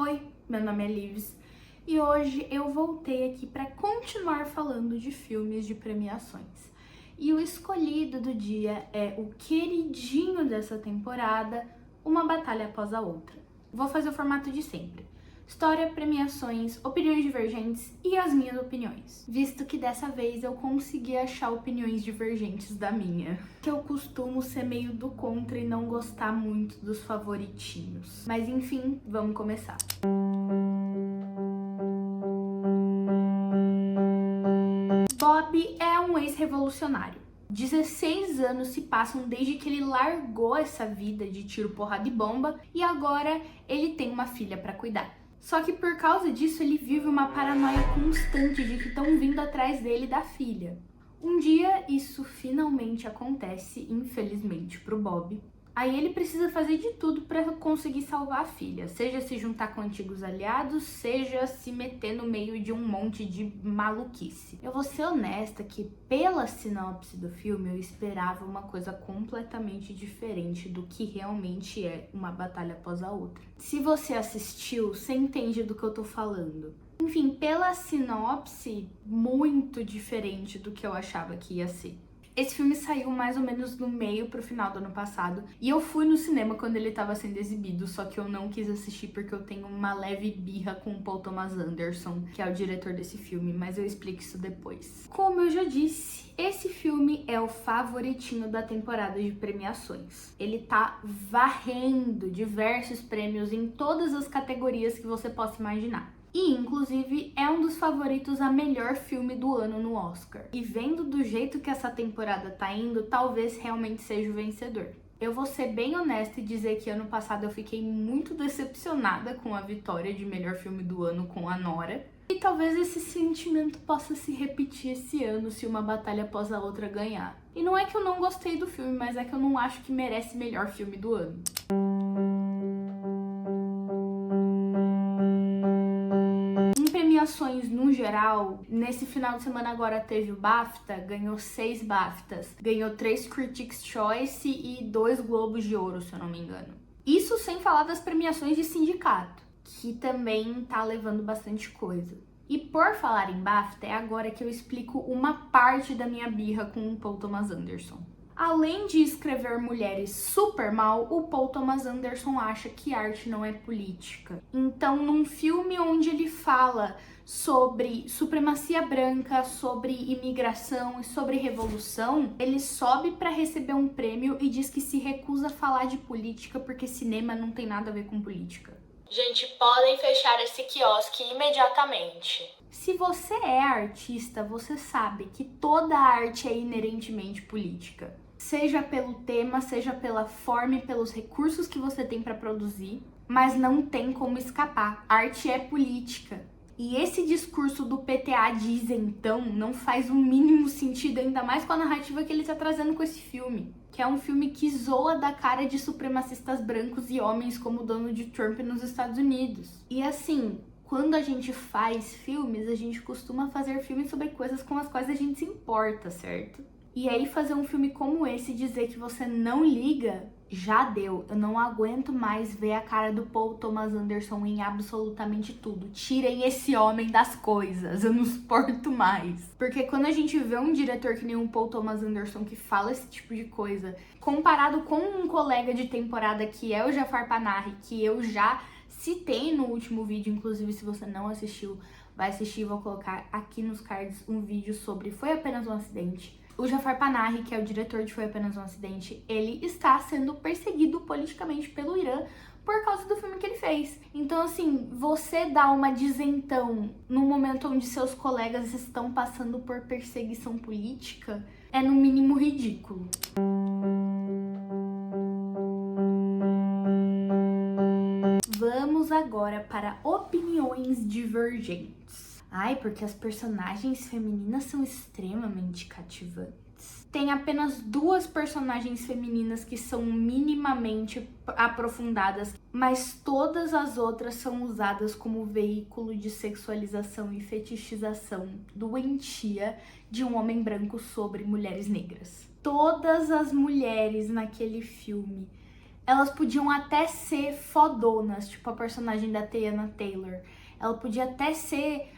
Oi, meu nome é Lives e hoje eu voltei aqui para continuar falando de filmes de premiações. E o escolhido do dia é o queridinho dessa temporada, Uma Batalha Após a Outra. Vou fazer o formato de sempre. História, premiações, opiniões divergentes e as minhas opiniões. Visto que dessa vez eu consegui achar opiniões divergentes da minha. Que eu costumo ser meio do contra e não gostar muito dos favoritinhos. Mas enfim, vamos começar. Bob é um ex-revolucionário. 16 anos se passam desde que ele largou essa vida de tiro, porrada e bomba e agora ele tem uma filha para cuidar. Só que por causa disso ele vive uma paranoia constante de que estão vindo atrás dele e da filha. Um dia isso finalmente acontece, infelizmente, pro Bob. Aí ele precisa fazer de tudo para conseguir salvar a filha, seja se juntar com antigos aliados, seja se meter no meio de um monte de maluquice. Eu vou ser honesta que pela sinopse do filme eu esperava uma coisa completamente diferente do que realmente é Uma Batalha Após a Outra. Se você assistiu, você entende do que eu tô falando. Enfim, pela sinopse, muito diferente do que eu achava que ia ser. Esse filme saiu mais ou menos no meio pro final do ano passado e eu fui no cinema quando ele tava sendo exibido, só que eu não quis assistir porque eu tenho uma leve birra com o Paul Thomas Anderson, que é o diretor desse filme, mas eu explico isso depois. Como eu já disse, esse filme é o favoritinho da temporada de premiações. Ele tá varrendo diversos prêmios em todas as categorias que você possa imaginar. E, inclusive, é um dos favoritos a melhor filme do ano no Oscar. E vendo do jeito que essa temporada tá indo, talvez realmente seja o vencedor. Eu vou ser bem honesta e dizer que ano passado eu fiquei muito decepcionada com a vitória de melhor filme do ano com a Nora. E talvez esse sentimento possa se repetir esse ano se Uma Batalha Após a Outra ganhar. E não é que eu não gostei do filme, mas é que eu não acho que merece melhor filme do ano. Premiações no geral, nesse final de semana agora teve o BAFTA, ganhou 6 BAFTAs, ganhou 3 Critics' Choice e 2 Globos de Ouro, se eu não me engano. Isso sem falar das premiações de sindicato, que também tá levando bastante coisa. E por falar em BAFTA, é agora que eu explico uma parte da minha birra com o Paul Thomas Anderson. Além de escrever mulheres super mal, o Paul Thomas Anderson acha que arte não é política. Então, num filme onde ele fala sobre supremacia branca, sobre imigração e sobre revolução, ele sobe para receber um prêmio e diz que se recusa a falar de política porque cinema não tem nada a ver com política. Gente, podem fechar esse quiosque imediatamente. Se você é artista, você sabe que toda arte é inerentemente política. Seja pelo tema, seja pela forma e pelos recursos que você tem para produzir, mas não tem como escapar. Arte é política. E esse discurso do PTA de isentão não faz o mínimo sentido, ainda mais com a narrativa que ele tá trazendo com esse filme. Que é um filme que zoa da cara de supremacistas brancos e homens como Donald Trump nos Estados Unidos. E assim, quando a gente faz filmes, a gente costuma fazer filmes sobre coisas com as quais a gente se importa, certo? E aí fazer um filme como esse e dizer que você não liga, já deu. Eu não aguento mais ver a cara do Paul Thomas Anderson em absolutamente tudo. Tirem esse homem das coisas, eu não suporto mais. Porque quando a gente vê um diretor que nem o Paul Thomas Anderson que fala esse tipo de coisa, comparado com um colega de temporada que é o Jafar Panahi, que eu já citei no último vídeo, inclusive se você não assistiu, vai assistir, vou colocar aqui nos cards um vídeo sobre Foi Apenas um Acidente. O Jafar Panahi, que é o diretor de Foi Apenas um Acidente, ele está sendo perseguido politicamente pelo Irã por causa do filme que ele fez. Então, assim, você dá uma de isentão no momento onde seus colegas estão passando por perseguição política é no mínimo ridículo. Vamos agora para opiniões divergentes. Ai, porque as personagens femininas são extremamente cativantes. Tem apenas 2 personagens femininas que são minimamente aprofundadas, mas todas as outras são usadas como veículo de sexualização e fetichização doentia de um homem branco sobre mulheres negras. Todas as mulheres naquele filme Elas podiam até ser fodonas, tipo a personagem da Teyana Taylor. Ela podia até ser,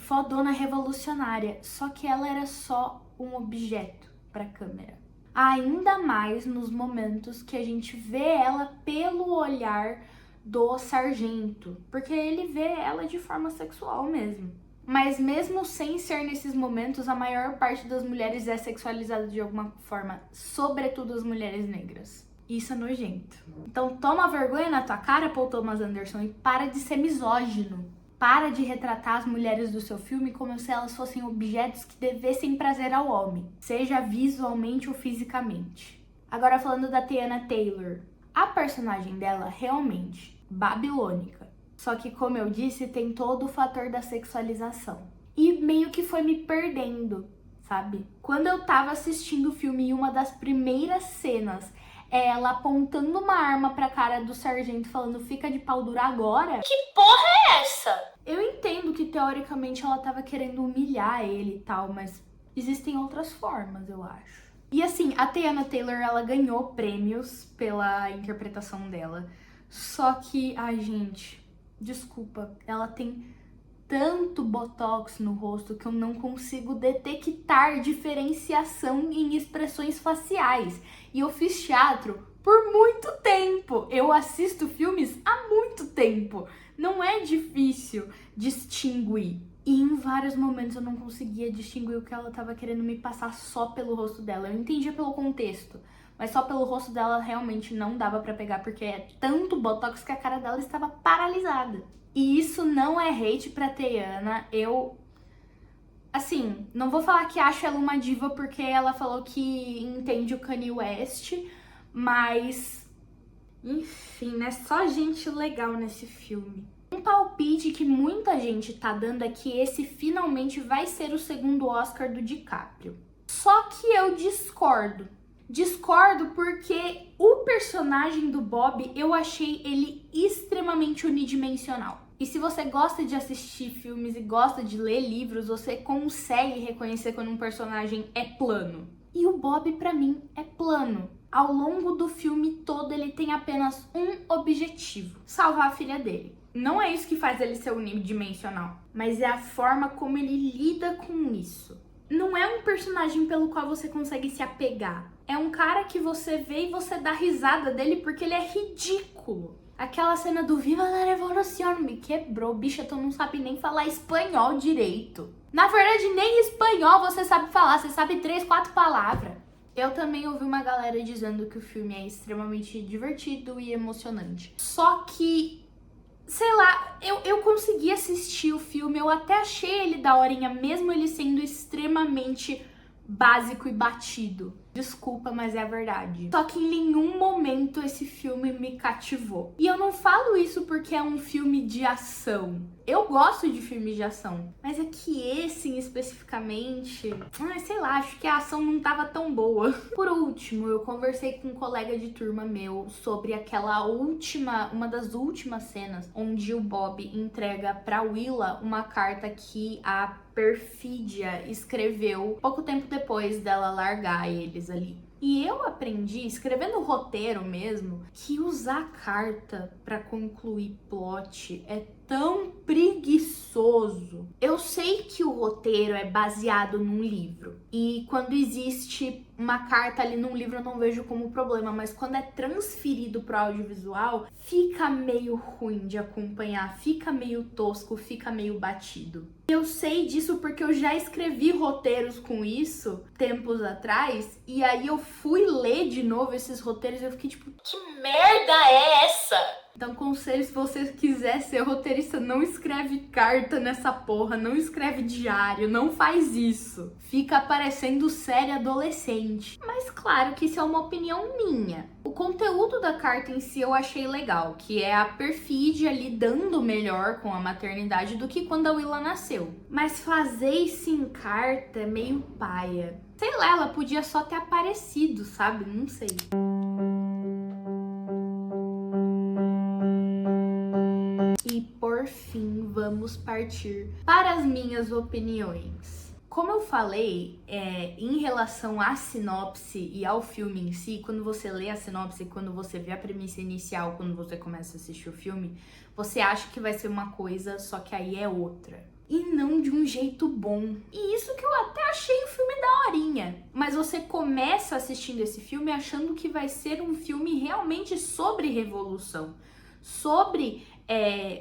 fodona revolucionária. Só que ela era só um objeto pra câmera. Ainda mais nos momentos que a gente vê ela pelo olhar do sargento. Porque ele vê ela de forma sexual mesmo. Mas mesmo sem ser nesses momentos, a maior parte das mulheres é sexualizada de alguma forma. Sobretudo as mulheres negras. Isso é nojento. Então toma vergonha na tua cara, Paul Thomas Anderson, e para de ser misógino. Para de retratar as mulheres do seu filme como se elas fossem objetos que devessem prazer ao homem, seja visualmente ou fisicamente. Agora falando da Teyana Taylor, a personagem dela realmente babilônica. Só que, como eu disse, tem todo o fator da sexualização. E meio que foi me perdendo, sabe? Quando eu tava assistindo o filme e uma das primeiras cenas é ela apontando uma arma pra cara do sargento falando fica de pau dura agora. Que porra é essa? Eu entendo que teoricamente ela tava querendo humilhar ele e tal, mas existem outras formas, eu acho. E assim, a Teyana Taylor, ela ganhou prêmios pela interpretação dela. Só que, gente, desculpa, ela tem tanto botox no rosto que eu não consigo detectar diferenciação em expressões faciais. E eu fiz teatro por muito tempo. Eu assisto filmes há muito tempo. Não é difícil distinguir. E em vários momentos eu não conseguia distinguir o que ela tava querendo me passar só pelo rosto dela. Eu entendia pelo contexto, mas só pelo rosto dela realmente não dava pra pegar, porque é tanto botox que a cara dela estava paralisada. E isso não é hate pra Teyana. Eu, assim, não vou falar que acho ela uma diva porque ela falou que entende o Kanye West, mas enfim, né? Só gente legal nesse filme. Um palpite que muita gente tá dando é que esse finalmente vai ser o segundo Oscar do DiCaprio. Só que eu discordo. Discordo porque o personagem do Bob, eu achei ele extremamente unidimensional. E se você gosta de assistir filmes e gosta de ler livros, você consegue reconhecer quando um personagem é plano. E o Bob, pra mim, é plano. Ao longo do filme todo, ele tem apenas um objetivo: salvar a filha dele. Não é isso que faz ele ser unidimensional, mas é a forma como ele lida com isso. Não é um personagem pelo qual você consegue se apegar. É um cara que você vê e você dá risada dele porque ele é ridículo. Aquela cena do Viva la Revolución me quebrou, bicha, tu não sabe nem falar espanhol direito. Na verdade, nem espanhol você sabe falar, você sabe 3, 4 palavras. Eu também ouvi uma galera dizendo que o filme é extremamente divertido e emocionante. Só que, sei lá, eu consegui assistir o filme, eu até achei ele daorinha, mesmo ele sendo extremamente básico e batido. Desculpa, mas é a verdade. Só que em nenhum momento esse filme me cativou. E eu não falo isso porque é um filme de ação. Eu gosto de filmes de ação, mas é que esse especificamente, sei lá, acho que a ação não tava tão boa. Por último, eu conversei com um colega de turma meu sobre uma das últimas cenas onde o Bob entrega pra Willa uma carta que a Perfídia escreveu pouco tempo depois dela largar eles ali. E eu aprendi, escrevendo o roteiro mesmo, que usar carta pra concluir plot é tão preguiçoso. Eu sei que o roteiro é baseado num livro. E quando existe uma carta ali num livro eu não vejo como problema, mas quando é transferido pro audiovisual, fica meio ruim de acompanhar, fica meio tosco, fica meio batido. Eu sei disso porque eu já escrevi roteiros com isso tempos atrás, e aí eu fui ler de novo esses roteiros e eu fiquei tipo, que merda é essa? Então, conselho, se você quiser ser roteirista, não escreve carta nessa porra, não escreve diário, não faz isso. Fica parecendo série adolescente. Mas claro que isso é uma opinião minha. O conteúdo da carta em si eu achei legal, que é a Perfídia lidando melhor com a maternidade do que quando a Willa nasceu. Mas fazer isso em carta é meio paia. Sei lá, ela podia só ter aparecido, sabe? Não sei. E por fim, vamos partir para as minhas opiniões. Como eu falei, em relação à sinopse e ao filme em si, quando você lê a sinopse, quando você vê a premissa inicial, quando você começa a assistir o filme, você acha que vai ser uma coisa, só que aí é outra. E não de um jeito bom. E isso que eu até achei o filme daorinha. Mas você começa assistindo esse filme achando que vai ser um filme realmente sobre revolução. Sobre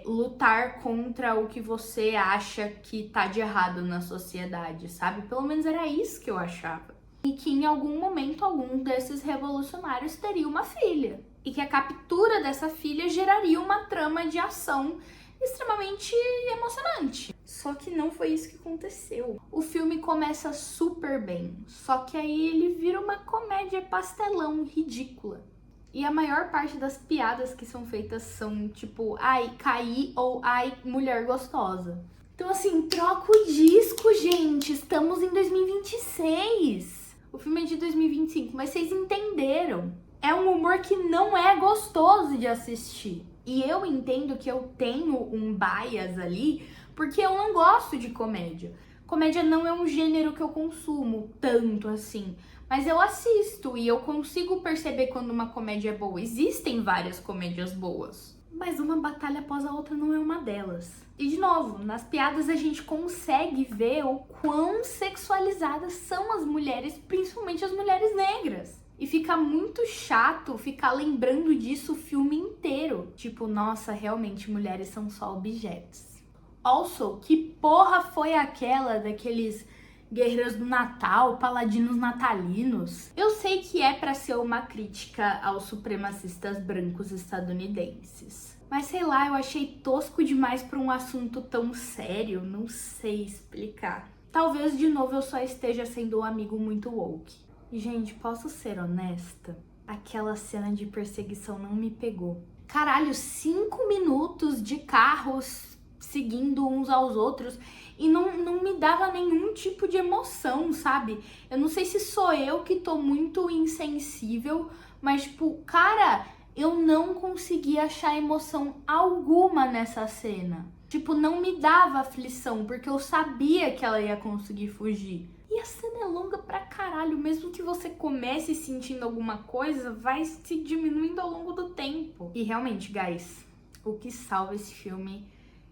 lutar contra o que você acha que tá de errado na sociedade, sabe? Pelo menos era isso que eu achava. E que em algum momento algum desses revolucionários teria uma filha. E que a captura dessa filha geraria uma trama de ação extremamente emocionante. Só que não foi isso que aconteceu. O filme começa super bem, só que aí ele vira uma comédia pastelão ridícula. E a maior parte das piadas que são feitas são tipo, ai, caí ou ai, mulher gostosa. Então assim, troca o disco, gente. Estamos em 2026. O filme é de 2025, mas vocês entenderam. É um humor que não é gostoso de assistir. E eu entendo que eu tenho um bias ali, porque eu não gosto de comédia. Comédia não é um gênero que eu consumo tanto assim. Mas eu assisto e eu consigo perceber quando uma comédia é boa. Existem várias comédias boas, mas uma batalha após a outra não é uma delas. E de novo, nas piadas a gente consegue ver o quão sexualizadas são as mulheres, principalmente as mulheres negras. E fica muito chato ficar lembrando disso o filme inteiro. Tipo, nossa, realmente mulheres são só objetos. Also, que porra foi aquela daqueles guerreiros do Natal, paladinos natalinos? Eu sei que é pra ser uma crítica aos supremacistas brancos estadunidenses. Mas sei lá, eu achei tosco demais pra um assunto tão sério, não sei explicar. Talvez de novo eu só esteja sendo um amigo muito woke. E gente, posso ser honesta? Aquela cena de perseguição não me pegou. Caralho, 5 minutos de carros seguindo uns aos outros e não me dava nenhum tipo de emoção, sabe? Eu não sei se sou eu que tô muito insensível, mas tipo, cara, eu não consegui achar emoção alguma nessa cena. Tipo, não me dava aflição, porque eu sabia que ela ia conseguir fugir. E a cena é longa pra caralho, mesmo que você comece sentindo alguma coisa, vai se diminuindo ao longo do tempo. E realmente, guys, o que salva esse filme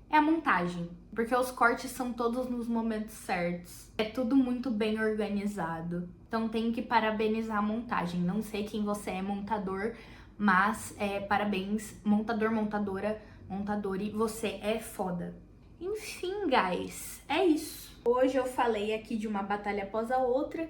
é a montagem, porque os cortes são todos nos momentos certos. É tudo muito bem organizado. Então tem que parabenizar a montagem. Não sei quem você é, montador, mas parabéns, montador, montadora, montadore, você é foda. Enfim, guys, é isso. Hoje eu falei aqui de uma batalha após a outra.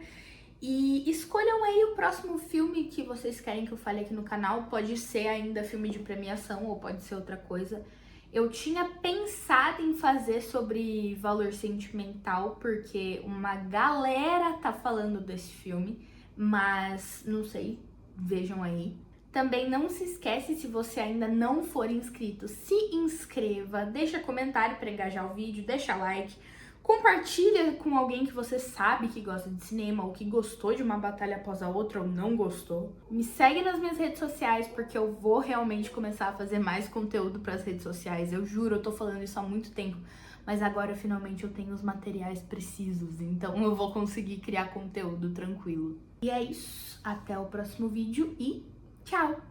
E escolham aí o próximo filme que vocês querem que eu fale aqui no canal. Pode ser ainda filme de premiação ou pode ser outra coisa. Eu tinha pensado em fazer sobre valor sentimental, porque uma galera tá falando desse filme, mas não sei, vejam aí. Também não se esquece, se você ainda não for inscrito, se inscreva, deixa comentário para engajar o vídeo, deixa like, compartilha com alguém que você sabe que gosta de cinema ou que gostou de uma batalha após a outra ou não gostou. Me segue nas minhas redes sociais, porque eu vou realmente começar a fazer mais conteúdo para as redes sociais. Eu juro, eu tô falando isso há muito tempo, mas agora finalmente eu tenho os materiais precisos, então eu vou conseguir criar conteúdo tranquilo. E é isso, até o próximo vídeo e tchau!